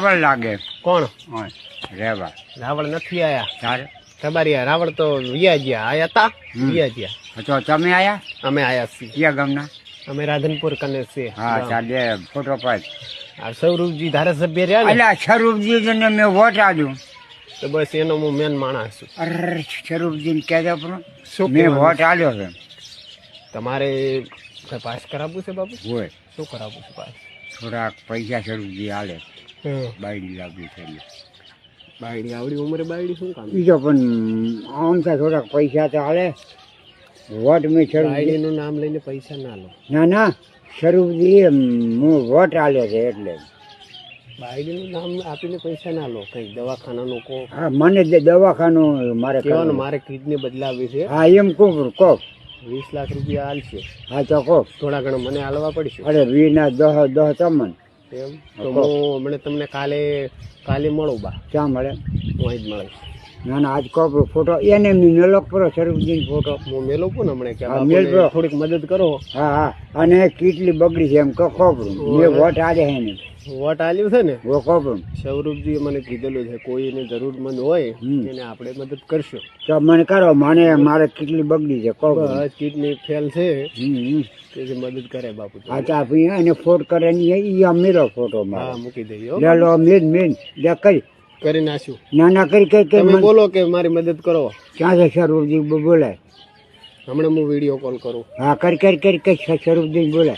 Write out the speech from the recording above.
રાવળ લાગે કોણ રેવા રાવળ નથી આયા તારે તમારી રાવળ તો વિયા ગયા આયા તા વિયા ગયા તો તમે આયા અમે આયા છીએ ક્યાં ગામના અમે રાધનપુર કને છે હા ચાલે ફોટો પાડ આ સૌરભજી ધારાસભ્ય રહ્યા ને એટલે સ્વરૂપજી ને મેં વોટ આપ્યું તો બસ એનો હું મેન માણસ છું અરે સ્વરૂપજી ને કહેજો પણ શું મેં કહેવાનું? વોટ આપ્યો છે તમારે કઈ પાસ કરાવવું છે બાબુ હોય શું કરાવવું છે પાસ થોડાક પૈસા સ્વરૂપજી હાલે બાયડી લાવવી છે એટલે. બાયડી આવડી ઉંમરે બાયડી શું કામ બીજો પણ આમ તો થોડાક પૈસા તો હાલે વોટ મેં સ્વરૂપજી બાયડીનું નામ લઈને પૈસા ના લો ના ના સ્વરૂપજી હું વોટ આલ્યો છે એટલે બાયડીનું નામ આપીને પૈસા ના લો કઈ દવાખાનાનું કો હા મને દવાખાનું મારે કહેવાનું કરવાનું. મારે કિડની બદલાવી છે હા એમ કહું કોક 20 લાખ રૂપિયા હાલશે હા તો કોક થોડા ઘણા મને હાલવા પડશે અરે વીના દહ તમન એમ તો હું હમણાં તમને કાલે મળું બા ક્યાં મળે હું અહીં જ મળીશ ના ના આજ કોપ ફોટો એને મેલો કરો સ્વરૂપજી ફોટો હું મેલું છું ને હમણાં કે હા, મેલ બાપુને બરો. થોડીક મદદ કરો હા હા અને કેટલી બગડી છે એમ ખોપરું મેં વોટ આલે હે ને વોટ આલ્યું છે ને વો ખોપરું સૌરભજીએ મને કીધેલું છે કોઈને જરૂરમંદ હોય હમ. એને આપણે મદદ કરશું તો મને કરો મને મારે કેટલી બગડી છે ખોપરું બસ કિડની ફેલ છે હમ તે જે મદદ કરે બાપુ તો. આ ચા પી એને ફોટ કરે ને ઈ આ મેલો ફોટો હા મારો મૂકી દઈએ હો. લે લો મેન લે કરી કરી નાખ્યું ના ના કરી તમે મને- બોલો કે મારી મદદ કરો ક્યાં છે સ્વરૂપજી બોલાય હમણાં હું વિડીયો કોલ કરું હા કરી સ્વરૂપજી બોલાય